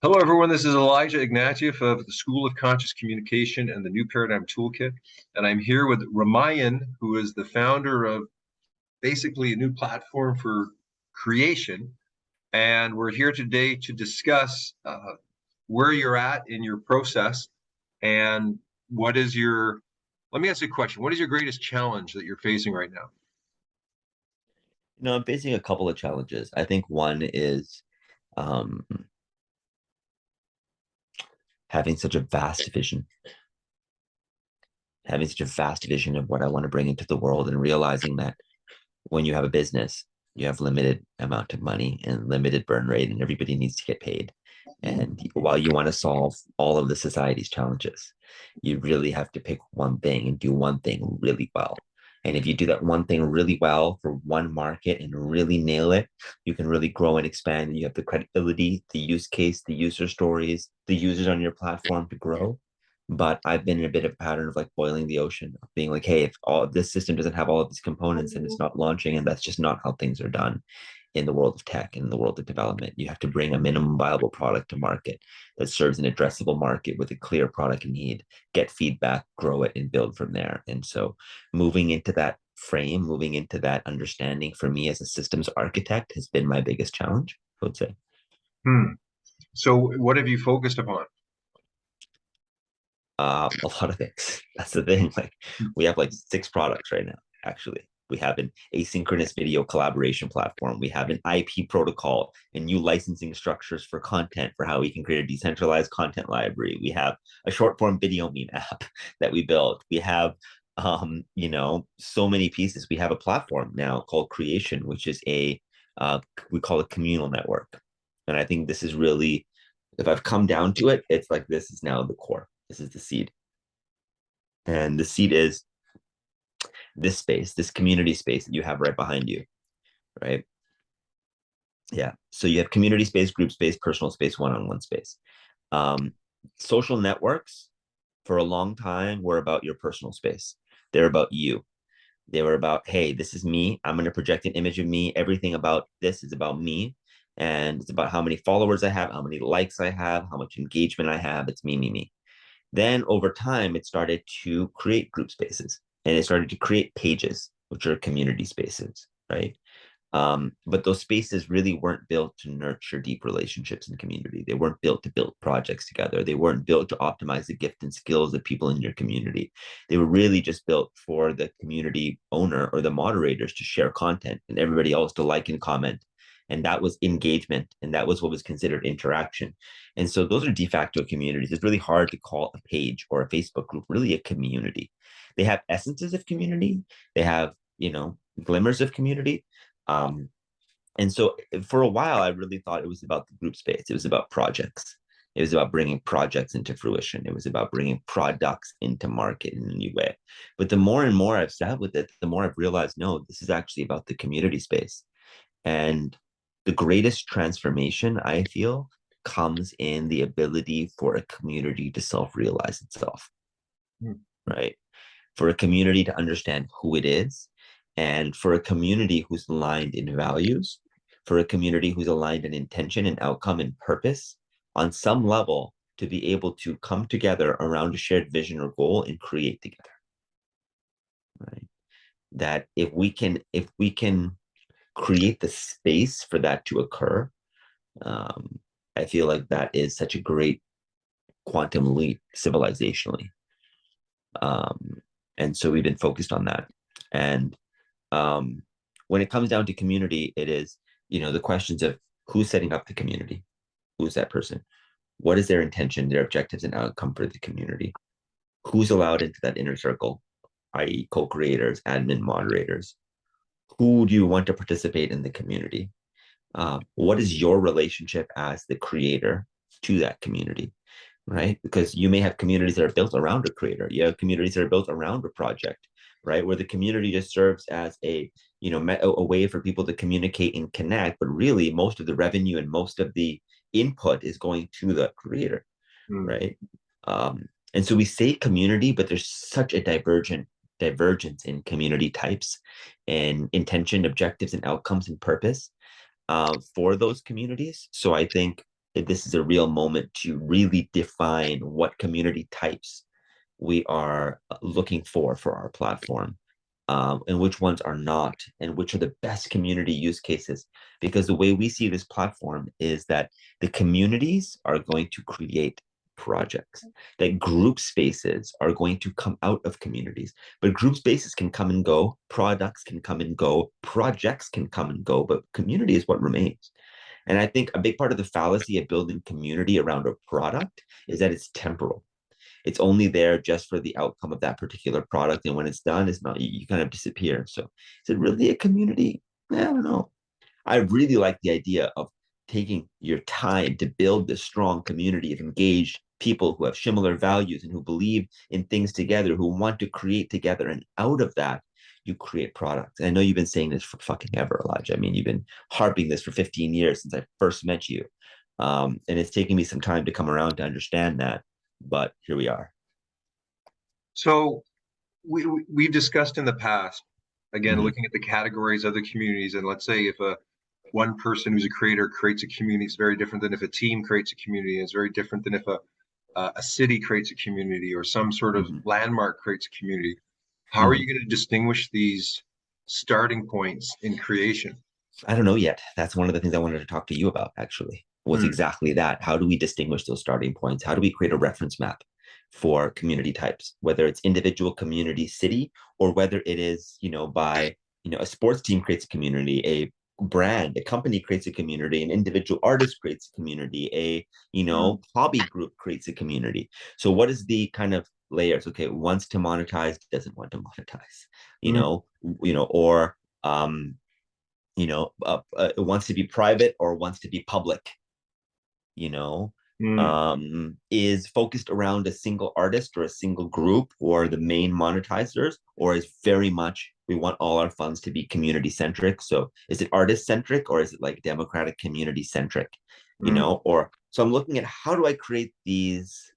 Hello, everyone. This is Elijah Ignatieff of the School of Conscious Communication and the New Paradigm Toolkit. And I'm here with Raamayan, who is the founder of basically a new platform for creation. And we're here today to discuss where you're at in your process and let me ask you a question. What is your greatest challenge that you're facing right now? I'm facing a couple of challenges. I think one is um, having such a vast vision, having such a vast vision of what I want to bring into the world, and realizing that when you have a business, you have limited amount of money and limited burn rate, and everybody needs to get paid. And while you want to solve all of the society's challenges, you really have to pick one thing and do one thing really well. And if you do that one thing really well for one market and really nail it, you can really grow and expand. And you have the credibility, the use case, the user stories, the users on your platform to grow. But I've been in a bit of a pattern of like boiling the ocean, of being like, hey, if all this system doesn't have all of these components and it's not launching, and that's just not how things are done in the world of tech and in the world of development. You have to bring a minimum viable product to market that serves an addressable market with a clear product need, get feedback, grow it, and build from there. And so moving into that frame, moving into that understanding for me as a systems architect has been my biggest challenge, I would say. Hmm. So what have you focused upon? A lot of things. That's the thing. Like we have like 6 products right now, actually. We have an asynchronous video collaboration platform. We have an IP protocol and new licensing structures for content for how we can create a decentralized content library. We have a short form video meme app that we built. We have so many pieces. We have a platform now called Creation, which is we call it communal network. And I think this is really, if I've come down to it, it's like this is now the core. This is the seed. And the seed is this space, this community space that you have right behind you, right? Yeah. So you have community space, group space, personal space, one-on-one space. Um, Social networks for a long time were about your personal space. They're about you. They were about, hey, this is me. I'm going to project an image of me. Everything about this is about me. And it's about how many followers I have, how many likes I have, how much engagement I have. It's me, me, me. Then over time, it started to create group spaces and it started to create pages, which are community spaces, right? But those spaces really weren't built to nurture deep relationships in community. They weren't built to build projects together. They weren't built to optimize the gift and skills of people in your community. They were really just built for the community owner or the moderators to share content and everybody else to like and comment. And that was engagement. And that was what was considered interaction. And so those are de facto communities. It's really hard to call a page or a Facebook group really a community. They have essences of community. They have, glimmers of community, um, and so for a while, I really thought it was about the group space. It was about projects. It was about bringing projects into fruition. It was about bringing products into market in a new way. But the more and more I've sat with it, the more I've realized, no, this is actually about the community space. And the greatest transformation I feel comes in the ability for a community to self-realize itself, Hmm. right? For a community to understand who it is, and for a community who's aligned in values, for a community who's aligned in intention and outcome and purpose on some level to be able to come together around a shared vision or goal and create together, right? That if we can create the space for that to occur, um, I feel like that is such a great quantum leap civilizationally. um, and so we've been focused on that. And when it comes down to community, it is, the questions of who's setting up the community, who's that person, what is their intention, their objectives and outcome for the community, who's allowed into that inner circle, i.e. co-creators, admin, moderators, who do you want to participate in the community, what is your relationship as the creator to that community, right? Because you may have communities that are built around a creator. You have communities that are built around a project, right? Where the community just serves as a way for people to communicate and connect, but really most of the revenue and most of the input is going to the creator, Hmm. right? And so we say community, but there's such a divergence in community types and intention, objectives, and outcomes and purpose. for those communities. So I think that this is a real moment to really define what community types we are looking for our platform, and which ones are not, and which are the best community use cases. Because the way we see this platform is that the communities are going to create projects, that group spaces are going to come out of communities, but group spaces can come and go, products can come and go, projects can come and go, but community is what remains. And I think a big part of the fallacy of building community around a product is that it's temporal. It's only there just for the outcome of that particular product, and when it's done, it's not, you kind of disappear. So is it really a community? I don't know. I really like the idea of taking your time to build this strong community of engaged people who have similar values and who believe in things together, who want to create together. And out of that, you create products. And I know you've been saying this for fucking ever, Elijah. I mean, you've been harping this for 15 years since I first met you. And it's taken me some time to come around to understand that. But here we are. So we've discussed in the past, again, Mhm. looking at the categories of the communities, and let's say if one person who's a creator creates a community, it's very different than if a team creates a community. It's very different than if a city creates a community or some sort of Mhm. landmark creates a community. How are Mhm. you going to distinguish these starting points in creation? I don't know yet. That's one of the things I wanted to talk to you about, actually, was Hmm. exactly that. How do we distinguish those starting points? How do we create a reference map for community types, whether it's individual community city, or whether it is, by, a sports team creates a community, a brand, a company creates a community, an individual artist creates a community, a, hobby group creates a community. So what is the kind of layers? Okay, wants to monetize, doesn't want to monetize, or, it wants to be private or wants to be public, you know, Hmm. is focused around a single artist or a single group or the main monetizers, or is very much, we want all our funds to be community centric. So is it artist centric, or is it like democratic community centric, Hmm. or so I'm looking at how do I create these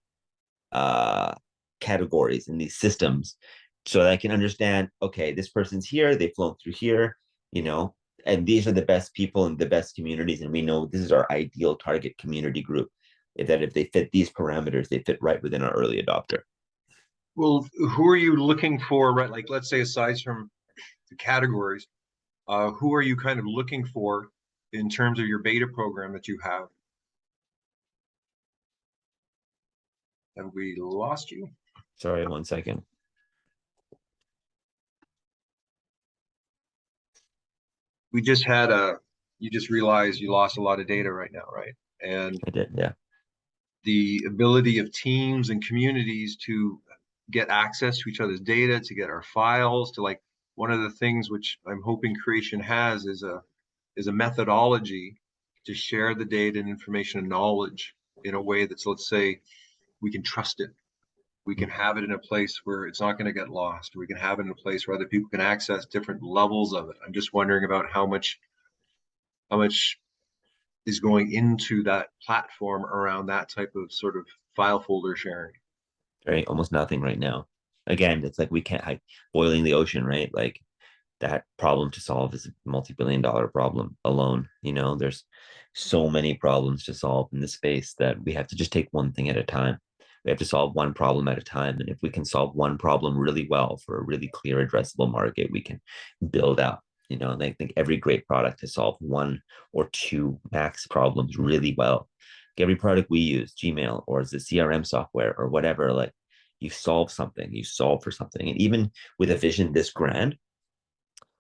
uh, categories and these systems so that I can understand, okay, this person's here, they've flown through here, you know, and these are the best people and the best communities. And we know this is our ideal target community group. If they fit these parameters, they fit right within our early adopter. Well, who are you looking for, right? Like, let's say, aside from the categories, who are you kind of looking for in terms of your beta program that you have? Have we lost you? Sorry, 1 second. We just you just realized you lost a lot of data right now, right? And I did, yeah. the ability of teams and communities to get access to each other's data, to get our files, to like one of the things which I'm hoping creation has is a methodology to share the data and information and knowledge in a way that's, let's say, we can trust it. We can have it in a place where it's not going to get lost. We can have it in a place where other people can access different levels of it. I'm just wondering about how much is going into that platform around that type of sort of file folder sharing. Right, almost nothing right now. Again, it's like we can't like boiling the ocean, right? Like that problem to solve is a multi-billion-dollar problem alone. There's so many problems to solve in this space that we have to just take one thing at a time. We have to solve one problem at a time. And if we can solve one problem really well for a really clear addressable market, we can build out. And I think every great product has solved one or two max problems really well. Like every product we use, Gmail or the CRM software or whatever, like you solve something, you solve for something. And even with a vision this grand,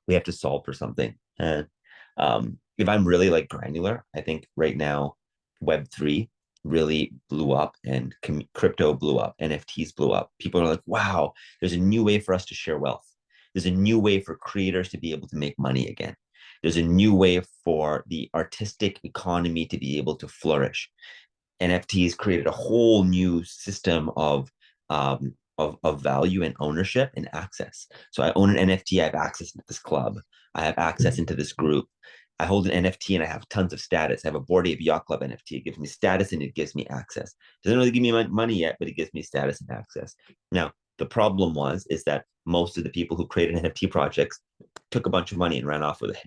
we have to solve for something. And if I'm really like granular, I think right now Web3 really blew up and crypto blew up, NFTs blew up. People are like, wow, there's a new way for us to share wealth. There's a new way for creators to be able to make money again. There's a new way for the artistic economy to be able to flourish. NFTs created a whole new system of value and ownership and access. So I own an NFT, I have access into this club, I have access into this group. I hold an NFT and I have tons of status. I have a Bored Ape Yacht Club NFT. It gives me status and it gives me access. It doesn't really give me money yet, but it gives me status and access. Now, the problem is that most of the people who created NFT projects took a bunch of money and ran off with it.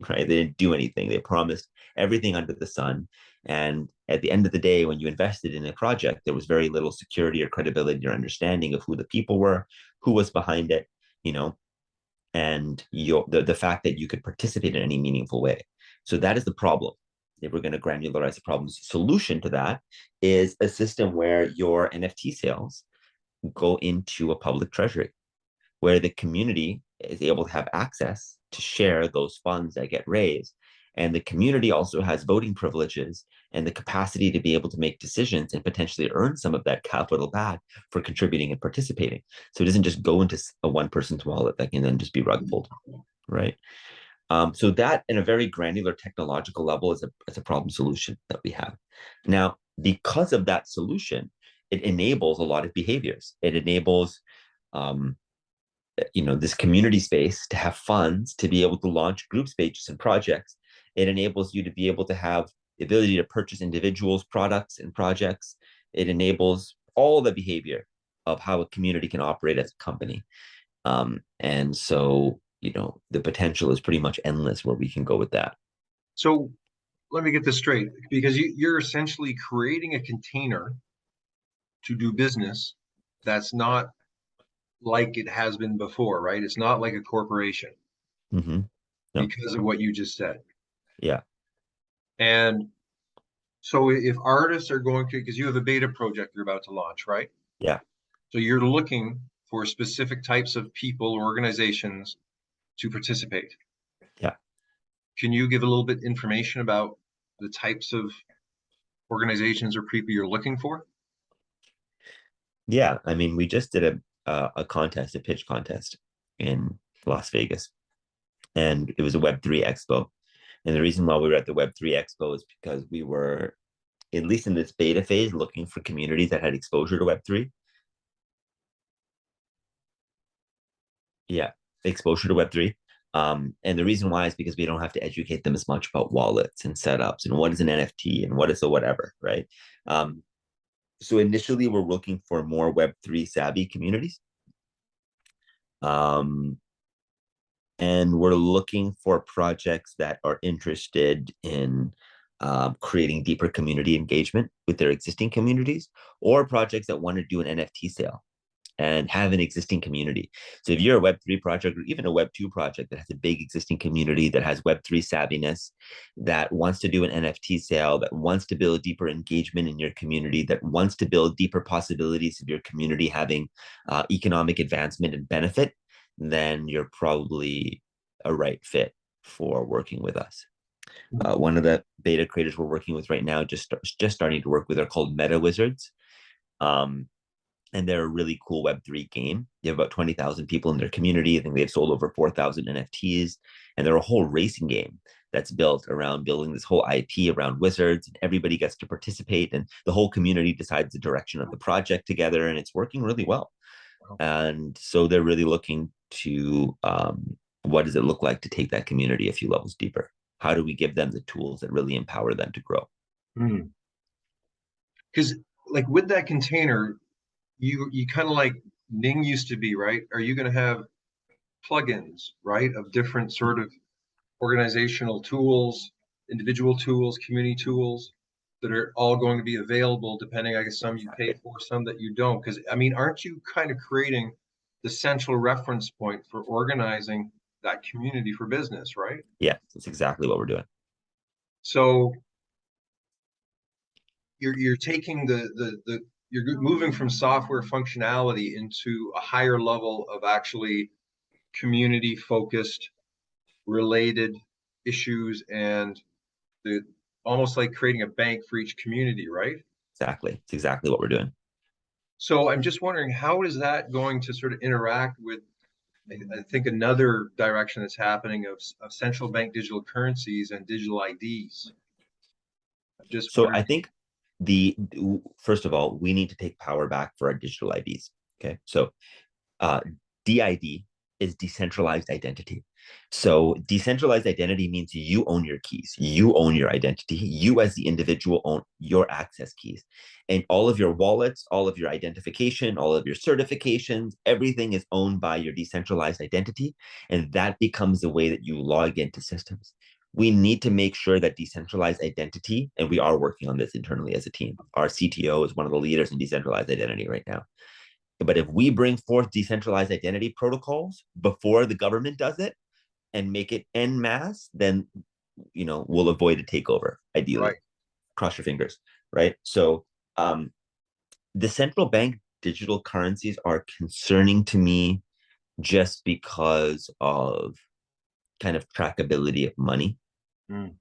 right? They didn't do anything. They promised everything under the sun. And at the end of the day, when you invested in a project, there was very little security or credibility or understanding of who the people were, who was behind it, you know, and the fact that you could participate in any meaningful way. So that is the problem. If we're going to granularize the problem, solution to that is a system where your NFT sales go into a public treasury, where the community is able to have access to share those funds that get raised. And the community also has voting privileges and the capacity to be able to make decisions and potentially earn some of that capital back for contributing and participating. So it doesn't just go into a one person's wallet that can then just be rug pulled, right? So that, in a very granular technological level, is a problem solution that we have. Now, because of that solution, it enables a lot of behaviors. It enables this community space to have funds to be able to launch group pages and projects. It enables you to be able to have the ability to purchase individuals, products, and projects. It enables all the behavior of how a community can operate as a company. And so, the potential is pretty much endless where we can go with that. So let me get this straight, because you're essentially creating a container to do business that's not like it has been before, right? It's not like a corporation. Mm-hmm. No. Because of what you just said. Yeah. And so if artists are going to, because you have a beta project you're about to launch, right? Yeah. So you're looking for specific types of people or organizations to participate. Yeah. Can you give a little bit information about the types of organizations or people you're looking for? Yeah. I mean, we just did a contest, a pitch contest in Las Vegas, and it was a Web3 Expo. And the reason why we were at the Web3 Expo is because we were, at least in this beta phase, looking for communities that had exposure to Web3. Yeah, exposure to Web3. And the reason why is because we don't have to educate them as much about wallets and setups and what is an NFT and what is a whatever, right? So initially, we're looking for more Web3 savvy communities. And we're looking for projects that are interested in creating deeper community engagement with their existing communities, or projects that want to do an NFT sale and have an existing community. So if you're a Web3 project or even a Web2 project that has a big existing community, that has Web3 savviness, that wants to do an NFT sale, that wants to build deeper engagement in your community, that wants to build deeper possibilities of your community having economic advancement and benefit, then you're probably a right fit for working with us. One of the beta creators we're working with right now, just starting to work with, are called Meta Wizards. And they're a really cool Web3 game. They have about 20,000 people in their community. I think they've sold over 4,000 NFTs. And they're a whole racing game that's built around building this whole IP around wizards. And everybody gets to participate. And the whole community decides the direction of the project together. And it's working really well. And so they're really looking to what does it look like to take that community a few levels deeper? How do we give them the tools that really empower them to grow? Because like with that container, you kind of like Ning used to be, right? Are you going to have plugins, right, of different sort of organizational tools, individual tools, community tools that are all going to be available depending, I guess, some you pay for, some that you don't? Because I mean, aren't you kind of creating the central reference point for organizing that community for business, right? Yeah, that's exactly what we're doing. So you're taking you're moving from software functionality into a higher level of actually community focused related issues, and the almost like creating a bank for each community, right? Exactly. It's exactly what we're doing. So I'm just wondering, how is that going to sort of interact with, I think, another direction that's happening of central bank digital currencies and digital IDs? So I think first of all, we need to take power back for our digital IDs. Okay. So DID is decentralized identity. So decentralized identity means you own your keys, you own your identity, you as the individual own your access keys, and all of your wallets, all of your identification, all of your certifications, everything is owned by your decentralized identity. And that becomes the way that you log into systems. we need to make sure that decentralized identity, and we are working on this internally as a team. Our CTO is one of the leaders in decentralized identity right now. But if we bring forth decentralized identity protocols before the government does it and make it en masse, then we'll avoid a takeover, ideally. Right. Cross your fingers, right? So the central bank digital currencies are concerning to me just because of kind of trackability of money. Mm.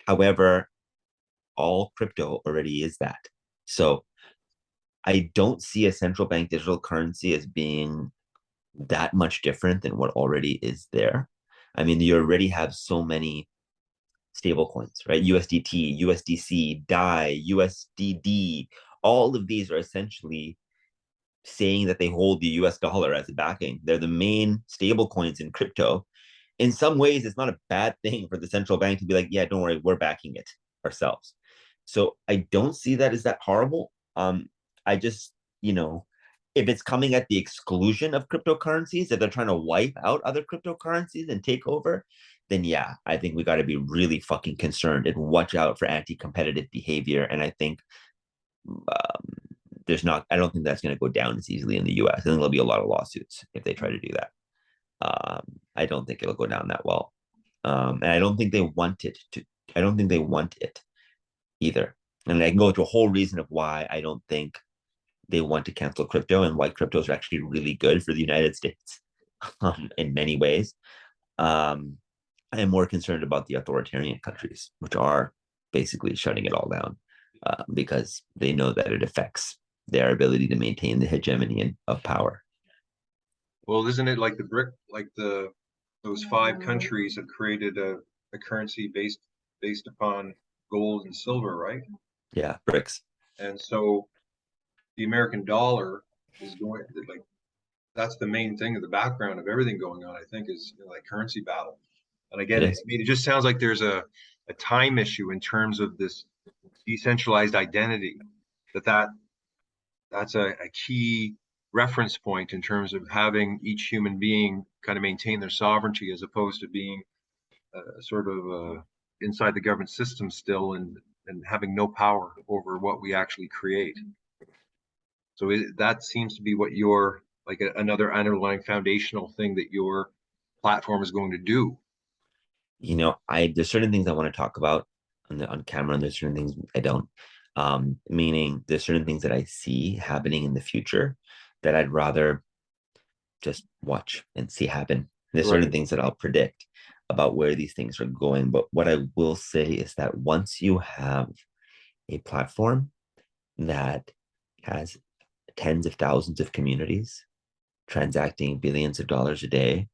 However, all crypto already is that. So I don't see a central bank digital currency as being that much different than what already is there. I mean, you already have so many stable coins, right? USDT, USDC, DAI, USDD, all of these are essentially saying that they hold the US dollar as a backing. They're the main stable coins in crypto. In some ways, it's not a bad thing for the central bank to be like, yeah, don't worry, we're backing it ourselves. So I don't see that as that horrible. I just, if it's coming at the exclusion of cryptocurrencies, if they're trying to wipe out other cryptocurrencies and take over, then yeah, I think we got to be really fucking concerned and watch out for anti-competitive behavior. And I think I don't think that's going to go down as easily in the US. I think there'll be a lot of lawsuits if they try to do that. I don't think it'll go down that well. And I don't think they want it to. I don't think they want it either. And I can go into a whole reason of why I don't think they want to cancel crypto and why crypto is actually really good for the United States in many ways. I am more concerned about the authoritarian countries, which are basically shutting it all down because they know that it affects their ability to maintain the hegemony of power. Well, isn't it like those 5 countries have created a currency based upon gold and silver, right? Yeah, BRICS. And so the American dollar is going like that's the main thing in the background of everything going on. I think is like currency battle. And again, I mean, it just sounds like there's a time issue in terms of this decentralized identity. That's a key reference point in terms of having each human being kind of maintain their sovereignty as opposed to being sort of inside the government system still and having no power over what we actually create. So that seems to be what your like another underlying foundational thing that your platform is going to do. There's certain things I want to talk about on camera, and there's certain things I don't. Meaning there's certain things that I see happening in the future that I'd rather just watch and see happen. There's certain things that I'll predict about where these things are going. But what I will say is that once you have a platform that has tens of thousands of communities transacting billions of dollars a day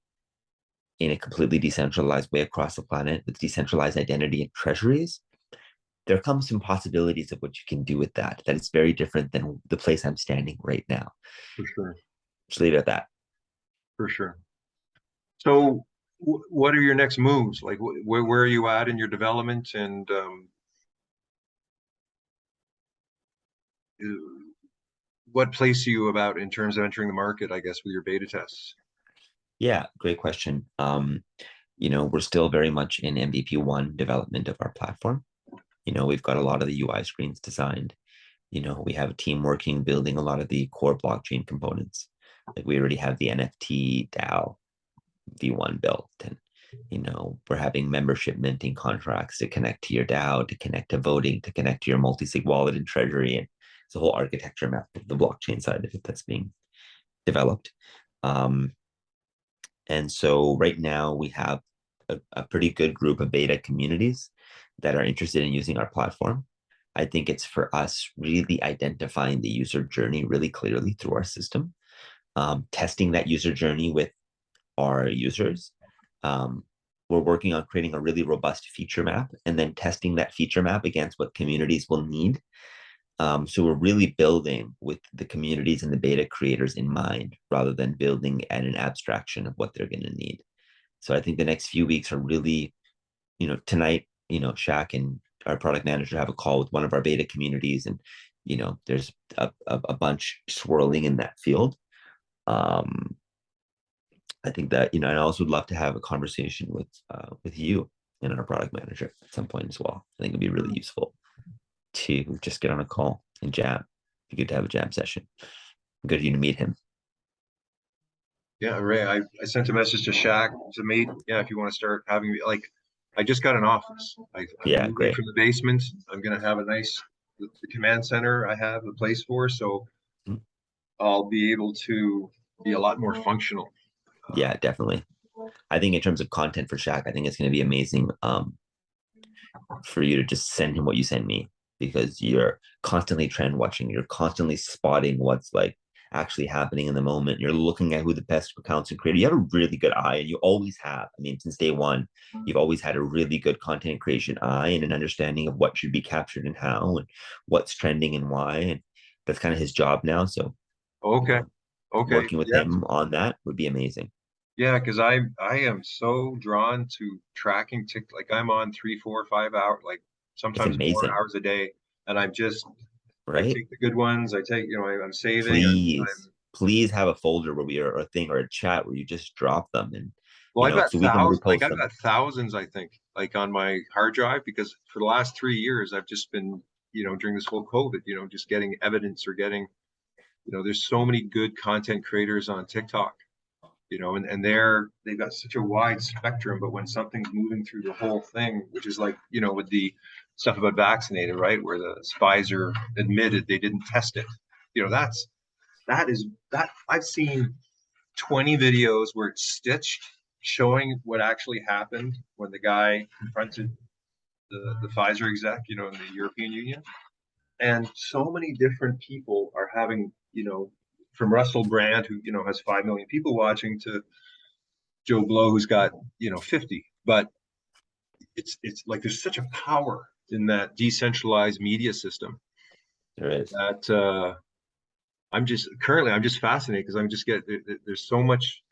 in a completely decentralized way across the planet with decentralized identity and treasuries, there comes some possibilities of what you can do with that. That is very different than the place I'm standing right now. For sure. Just leave it at that. For sure. So, what are your next moves? Like, where are you at in your development, and what place are you about in terms of entering the market? I guess with your beta tests. Yeah, great question. We're still very much in MVP1 development of our platform. We've got a lot of the UI screens designed. We have a team working, building a lot of the core blockchain components. Like we already have the NFT DAO V1 built, and we're having membership minting contracts to connect to your DAO, to connect to voting, to connect to your multi-sig wallet and treasury, and it's a whole architecture map of the blockchain side of it that's being developed. And so right now we have a pretty good group of beta communities that are interested in using our platform. I think it's for us really identifying the user journey really clearly through our system, testing that user journey with our users. We're working on creating a really robust feature map and then testing that feature map against what communities will need. So we're really building with the communities and the beta creators in mind, rather than building at an abstraction of what they're going to need. So I think the next few weeks are really, tonight, Shaq and our product manager have a call with one of our beta communities, and there's a bunch swirling in that field. I think that, and I also would love to have a conversation with you and our product manager at some point as well. I think it'd be really useful to just get on a call and jam. It'd be good to have a jam session. Good of you to meet him. Yeah, Ray, I sent a message to Shaq to meet. Yeah, if you want to start having like, I just got an office. I'm Yeah, moving great. from the basement. I'm gonna have a nice the command center I have the place for, so Mm. I'll be able to be a lot more functional. Yeah, definitely. I think in terms of content for Shaq, I think it's going to be amazing for you to just send him what you send me, because you're constantly trend watching. You're constantly spotting what's like actually happening in the moment. You're looking at who the best accounts and creator. You have a really good eye, and you always have. I mean, since day one, you've always had a really good content creation eye and an understanding of what should be captured and how, and what's trending and why. And that's kind of his job now. So, you Okay, know, okay, working with yeah, him on that would be amazing. yeah, because I am so drawn to tracking tick. Like I'm on 3, 4, 5 hours, like It's sometimes more amazing, hours a day, and I right? take the good ones. I take, I'm saving. Please, please have a folder where we are, or a thing or a chat where you just drop them, and Well, I've got so we can thousands, like repost I've them. got thousands, I think, like on my hard drive, because for the last 3 years, I've just been, during this whole COVID, just getting evidence or getting, there's so many good content creators on TikTok, and they've got such a wide spectrum, but when something's moving through the whole thing, which is like, with the stuff about vaccinated, right, where the Pfizer admitted they didn't test it, that I've seen 20 videos where it's stitched showing what actually happened when the guy confronted the Pfizer exec, in the European Union. And so many different people are having, from Russell Brand, who, has 5 million people watching, to Joe Blow, who's got, 50. But it's like there's such a power in that decentralized media system There is. that I'm just fascinated, because there's so much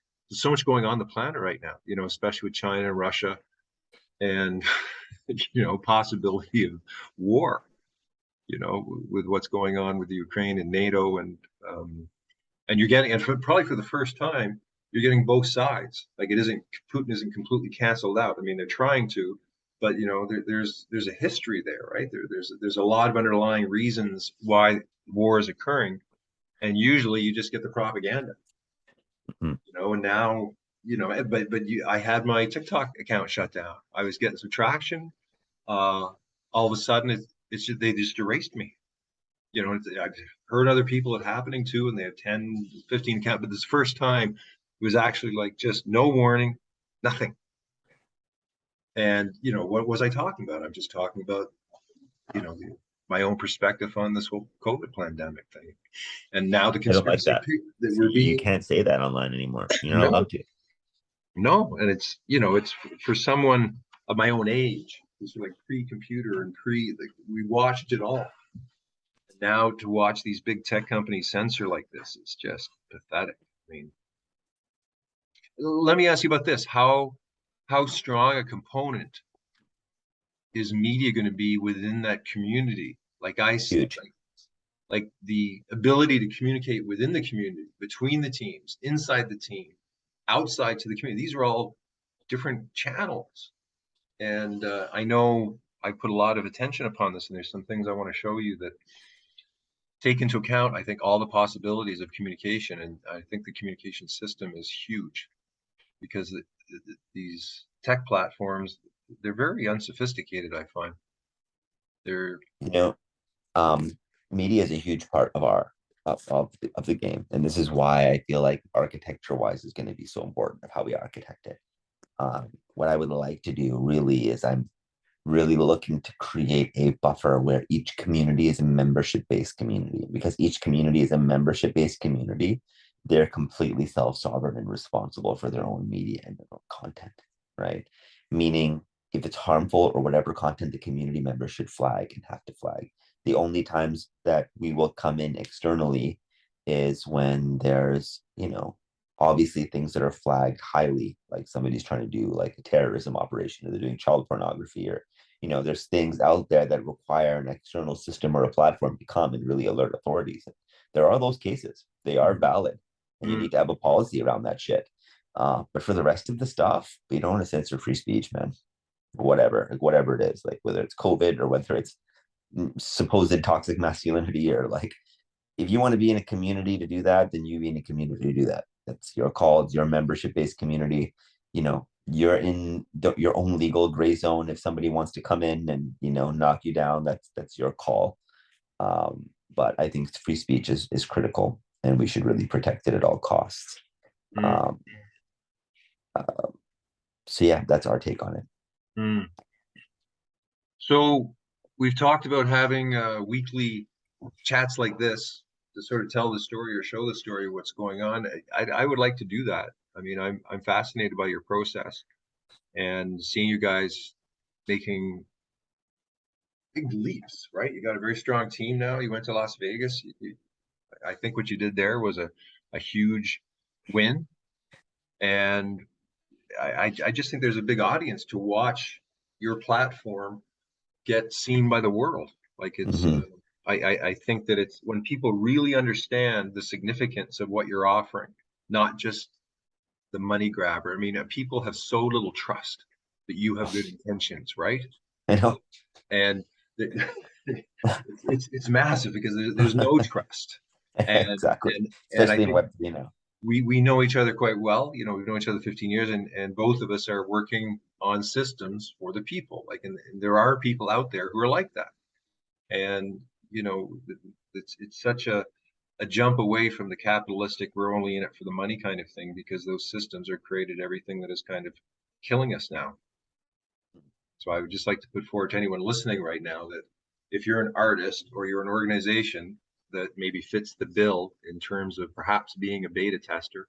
going on the planet right now, especially with China and Russia, and possibility of war, with what's going on with the Ukraine and NATO, and you're getting, and probably for the first time, you're getting both sides. Like Putin isn't completely canceled out. I mean, they're trying to, but there's a history there, right? There's a lot of underlying reasons why war is occurring, and usually you just get the propaganda, Mhm. and now, I had my TikTok account shut down. I was getting some traction. All of a sudden, they just erased me. I've heard other people it happening too, and they have 10, 15 account, but this first time it was actually like just no warning, nothing. And what was I talking about? I'm just talking about, you know, my own perspective on this whole COVID pandemic thing. And now the I don't like conspiracy that. that we're You being, can't say that online anymore. You're not no, allowed to. no. And it's for someone of my own age, who's like pre-computer and like, we watched it all. Now to watch these big tech companies censor like this is just pathetic. I mean, let me ask you about this. How strong a component is media going to be within that community? Like Huge. like the ability to communicate within the community, between the teams, inside the team, outside to the community. These are all different channels. And I know I put a lot of attention upon this, and there's some things I want to show you that take into account, I think, all the possibilities of communication. And I think the communication system is huge, because these tech platforms, they're very unsophisticated, I find. They're You know, um, media is a huge part of of the game, and this is why I feel like architecture wise is going to be so important of how we architect it. What I would like to do really is I'm really looking to create a buffer where each community is a membership based community, because each community is a membership based community. They're completely self sovereign and responsible for their own media and their own content, right? Meaning, if it's harmful or whatever content, the community members should flag and have to flag. The only times that we will come in externally is when there's, obviously things that are flagged highly, like somebody's trying to do like a terrorism operation, or they're doing child pornography, or there's things out there that require an external system or a platform to come and really alert authorities. There are those cases. They are valid, and you need to have a policy around that shit. But for the rest of the stuff, we don't want to censor free speech, man. whatever it is, like whether it's COVID or whether it's supposed toxic masculinity, or like, if you want to be in a community to do that, then you be in a community to do that. That's your call. It's your membership based community. You're in your own legal gray zone. If somebody wants to come in and knock you down, that's your call. But I think free speech is critical, and we should really protect it at all costs. Mm. So yeah, that's our take on it. Mm. So we've talked about having weekly chats like this to sort of tell the story or show the story of what's going on. I would like to do that. I mean, I'm fascinated by your process and seeing you guys making big leaps, right? You got a very strong team now. You went to Las Vegas. I think what you did there was a huge win. And I just think there's a big audience to watch your platform get seen by the world. Like it's, Mm-hmm. I think that it's when people really understand the significance of what you're offering, not just the money grabber. I mean, people have so little trust that you have good intentions, right? I know. And it's massive because there's no trust, and Exactly. and I Especially in think Web3 now. we know each other quite well. We've known each other 15 years, and both of us are working on systems for the people. Like, and there are people out there who are like that, and it's such a jump away from the capitalistic, we're only in it for the money kind of thing, because those systems are created everything that is kind of killing us now. So I would just like to put forward to anyone listening right now that if you're an artist or you're an organization that maybe fits the bill in terms of perhaps being a beta tester,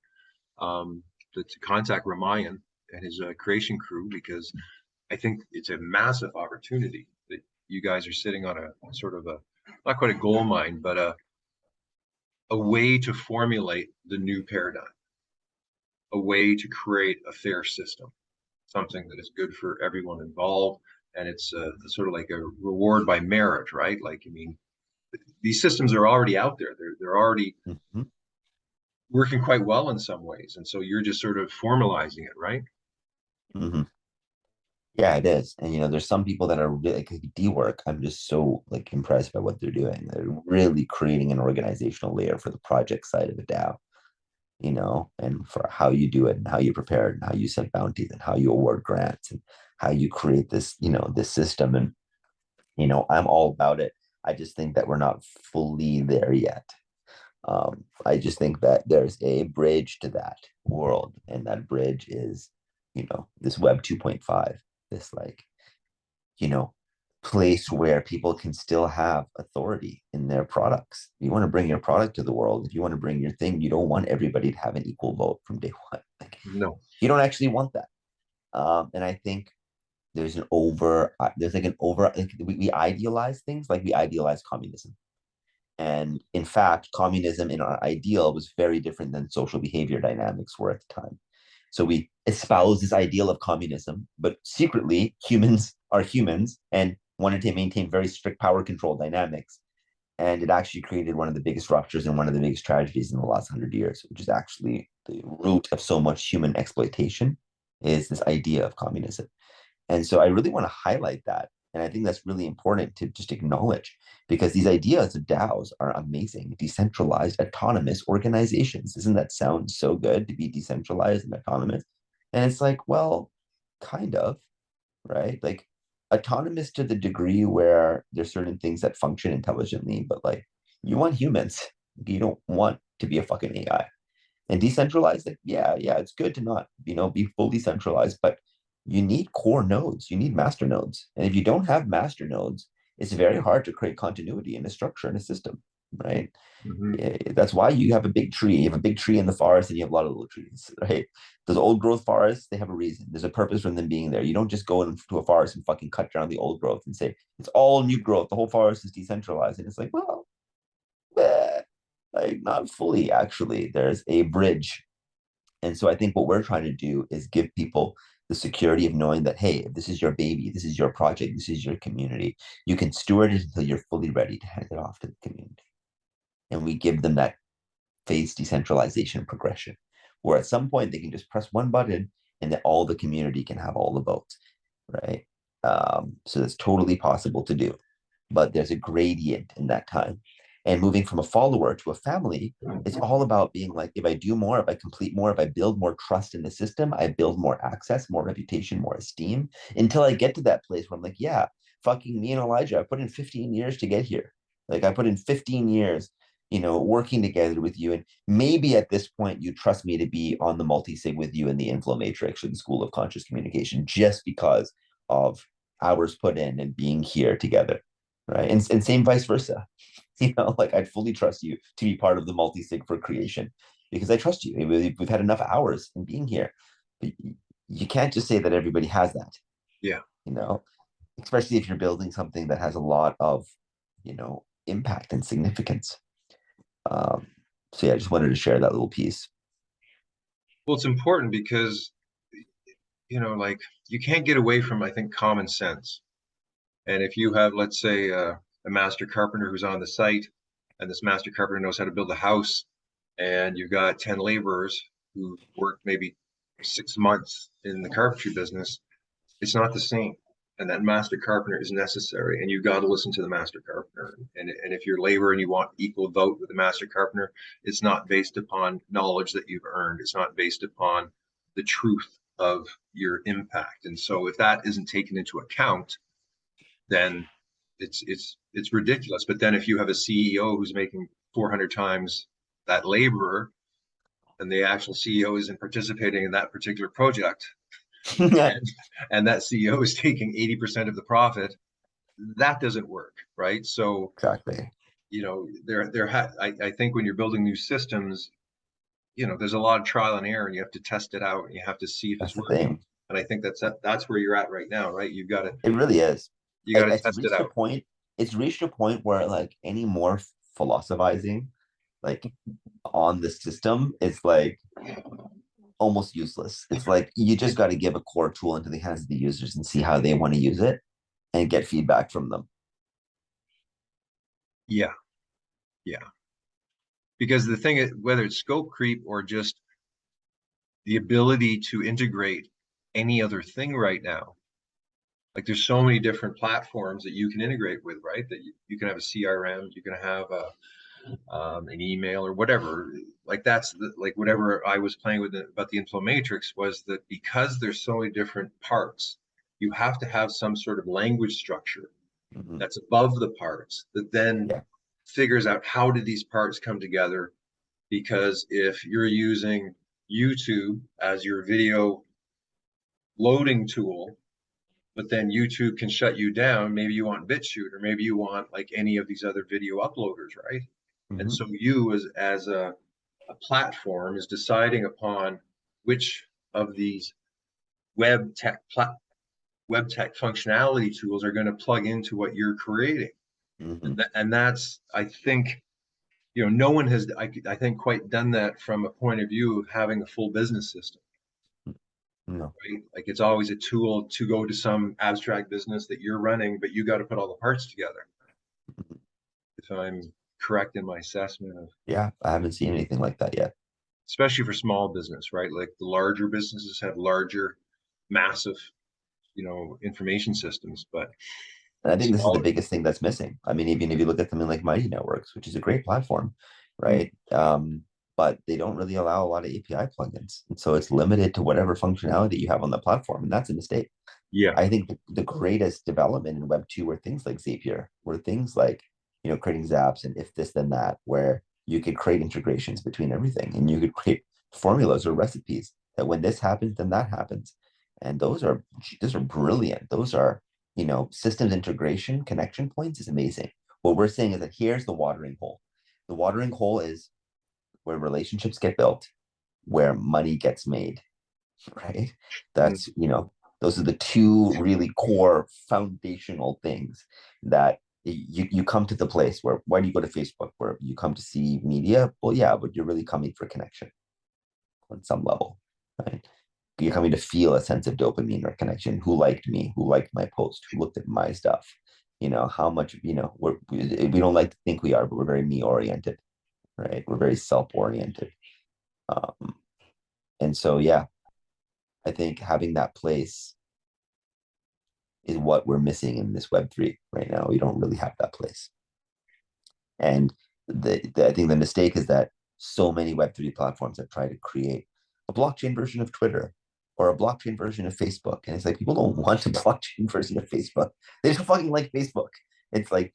to contact Raamayan and his creation crew, because I think it's a massive opportunity that you guys are sitting on a sort of not quite a gold mine, but a way to formulate the new paradigm, a way to create a fair system, something that is good for everyone involved. And it's sort of like a reward by merit, right? Like, I mean, these systems are already out there. They're already Mm-hmm. working quite well in some ways. And so you're just sort of formalizing it, right? Mm-hmm. Yeah, it is. And there's some people that are really like D work. I'm just so like impressed by what they're doing. They're really creating an organizational layer for the project side of the DAO, and for how you do it and how you prepare it and how you set bounties and how you award grants and how you create this system. And I'm all about it. I just think that we're not fully there yet. I just think that there's a bridge to that world, and that bridge is, this Web 2.5, this like, you know, place where people can still have authority in their products. You want to bring your product to the world. If you want to bring your thing, you don't want everybody to have an equal vote from day one. Like, No. you don't actually want that. And I think there's like we idealize things, like we idealize communism. And in fact, communism in our ideal was very different than social behavior dynamics were at the time. So we espouse this ideal of communism, but secretly humans are humans and wanted to maintain very strict power control dynamics. And it actually created one of the biggest ruptures and one of the biggest tragedies in the last 100 years, which is actually the root of so much human exploitation, is this idea of communism. And so I really want to highlight that. And I think that's really important to just acknowledge, because these ideas of DAOs are amazing. Decentralized autonomous organizations. Doesn't that sound so good, to be decentralized and autonomous? And it's like, well, kind of, right? Like, autonomous to the degree where there's certain things that function intelligently, but like, you want humans. You don't want to be a fucking AI. And decentralized, like, yeah, it's good to not, be fully centralized, but you need core nodes, you need master nodes. And if you don't have master nodes, it's very hard to create continuity in a structure in a system, right? Mm-hmm. That's why you have a big tree. You have a big tree in the forest and you have a lot of little trees, right? Those old growth forests, they have a reason. There's a purpose for them being there. You don't just go into a forest and fucking cut down the old growth and say, it's all new growth. The whole forest is decentralized. And it's like, well, like, not fully, actually. There's a bridge. And so I think what we're trying to do is give people the security of knowing that, hey, if this is your baby, this is your project, this is your community, you can steward it until you're fully ready to hand it off to the community. And we give them that phase decentralization progression, where at some point they can just press one button and that all the community can have all the votes, right? So it's totally possible to do, but there's a gradient in that time. And moving from a follower to a family, it's all about being like, if I do more, if I complete more, if I build more trust in the system, I build more access, more reputation, more esteem, until I get to that place where I'm like, yeah, fucking me and Elijah, I put in 15 years to get here. Like I put in 15 years, working together with you. And maybe at this point, you trust me to be on the multi-sig with you in the inflow matrix or the school of conscious communication, just because of hours put in and being here together. Right. And same vice versa. Like I'd fully trust you to be part of the multi-sig for creation because I trust you. We've had enough hours in being here. But you can't just say that everybody has that, Yeah. you know, especially if you're building something that has a lot of, impact and significance. Um, so yeah, I just wanted to share that little piece. Well, it's important because, like you can't get away from, I think, common sense. And if you have, let's say, a master carpenter who's on the site, and this master carpenter knows how to build a house, and you've got 10 laborers who work maybe 6 months in the carpentry business, it's not the same. And that master carpenter is necessary, and you've got to listen to the master carpenter. And if you're labor and you want equal vote with the master carpenter, it's not based upon knowledge that you've earned. It's not based upon the truth of your impact. And so if that isn't taken into account, then it's ridiculous. But then if you have a CEO who's making 400 times that laborer, and the actual CEO isn't participating in that particular project, and, and that CEO is taking 80% of the profit, that doesn't work, right? So, Exactly. I think when you're building new systems, there's a lot of trial and error, and you have to test it out, and you have to see if That's it's the working. thing. And I think that's where you're at right now, right? It really is. You got to It's test it reached a out. point. It's reached a point where like any more philosophizing, like on the system, is like almost useless. It's like you just got to give a core tool into the hands of the users and see how they want to use it and get feedback from them. Yeah, yeah. Because the thing is, whether it's scope creep or just the ability to integrate any other thing right now, like there's so many different platforms that you can integrate with, right? That you can have a CRM, you can have an email or whatever. Like like whatever I was playing with about the inflow matrix was that because there's so many different parts, you have to have some sort of language structure Mhm. that's above the parts that then Yeah. figures out how did these parts come together. Because if you're using YouTube as your video loading tool, but then YouTube can shut you down. Maybe you want BitChute, or maybe you want like any of these other video uploaders, right? And Hmm. so you as a platform is deciding upon which of these web tech web tech functionality tools are going to plug into what you're creating. Hmm. And that's, I think, no one has, I think, quite done that from a point of view of having a full business system, No. right? Like it's always a tool to go to some abstract business that you're running, but you got to put all the parts together. If I'm correct in my assessment of, Yeah, I haven't seen anything like that yet. especially for small business, right? Like the larger businesses have larger, massive, information systems, but And I think this is the smaller. biggest thing that's missing. I mean, even if you look at something like Mighty Networks, which is a great platform, Mm, right? But they don't really allow a lot of API plugins. And so it's limited to whatever functionality you have on the platform. And that's a mistake. yeah, I think the greatest development in Web 2 were things like Zapier, were things like, creating zaps and if this, then that, where you could create integrations between everything and you could create formulas or recipes that when this happens, then that happens. And those are brilliant. Those are, systems integration, connection points is amazing. What we're saying is that here's the watering hole. The watering hole is where relationships get built, where money gets made, right? mm, Those are the two really core foundational things that you come to the place where, why do you go to Facebook? Where you come to see media? Well, yeah, but you're really coming for connection on some level, right? You're coming to feel a sense of dopamine or connection. Who liked me? Who liked my post? Who looked at my stuff? How much, we don't like to think we are, but we're very me oriented, right? We're very self oriented. Um, and so, yeah, I think having that place is what we're missing in this Web3 right now. We don't really have that place. And I think the mistake is that so many Web3 platforms have tried to create a blockchain version of Twitter or a blockchain version of Facebook. And it's like, people don't want a blockchain version of Facebook. They just fucking like Facebook. It's like,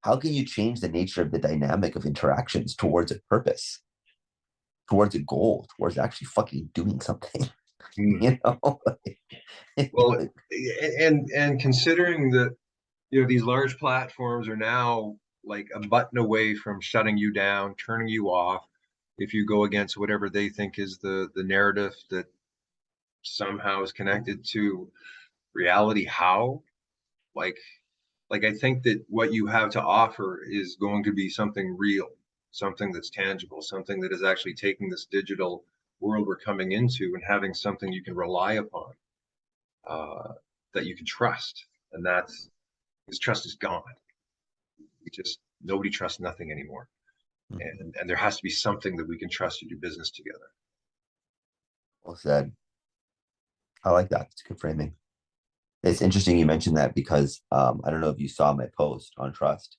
how can you change the nature of the dynamic of interactions towards a purpose, towards a goal, towards actually fucking doing something? You know? Well, and considering that, these large platforms are now like a button away from shutting you down, turning you off if you go against whatever they think is the narrative that somehow is connected to reality. How? Like I think that what you have to offer is going to be something real, something that's tangible, something that is actually taking this digital world we're coming into and having something you can rely upon, that you can trust. And that's, because trust is gone. Nobody trusts nothing anymore. And there has to be something that we can trust to do business together. Well said. I like that. It's good framing. It's interesting you mentioned that because I don't know if you saw my post on trust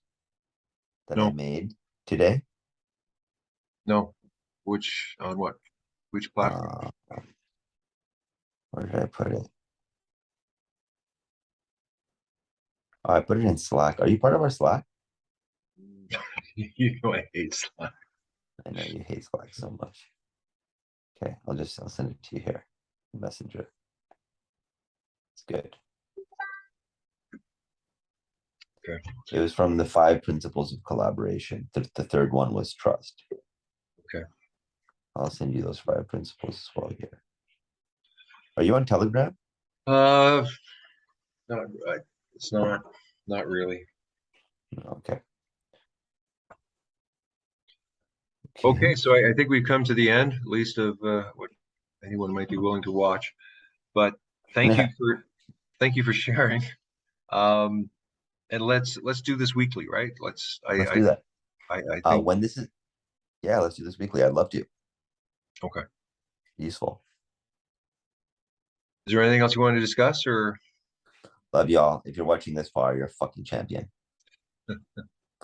that I made today. No. On what? Which platform? Where did I put it? Oh, I put it in Slack. Are you part of our Slack? I hate Slack. I know you hate Slack so much. Okay, I'll send it to you here. Messenger. It's good. Okay. It was from the 5 principles of collaboration. The third one was trust. Okay. I'll send you those 5 principles as well here. Are you on Telegram? It's not really. Okay. Okay, so I think we've come to the end, at least of what anyone might be willing to watch. But thank you for sharing. And let's do this weekly, right? Let's do that. I think when this is, let's do this weekly. I'd love to. Okay. Useful. Is there anything else you wanted to discuss, or? Love y'all. If you're watching this far, you're a fucking champion.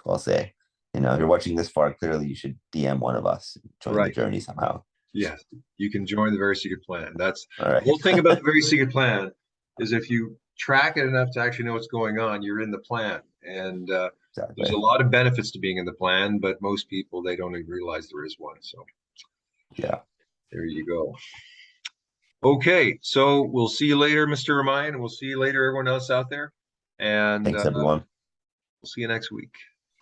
I'll say. If you're watching this far, clearly you should DM one of us, join the journey somehow. Yes, you can join the Very Secret Plan. That's all right. The whole thing about the Very Secret Plan is if you track it enough to actually know what's going on, you're in the plan. And exactly. There's a lot of benefits to being in the plan, but most people, they don't even realize there is one. So yeah, there you go. Okay, so we'll see you later, Mr. Raamayan. We'll see you later, everyone else out there. And thanks, everyone. We'll see you next week.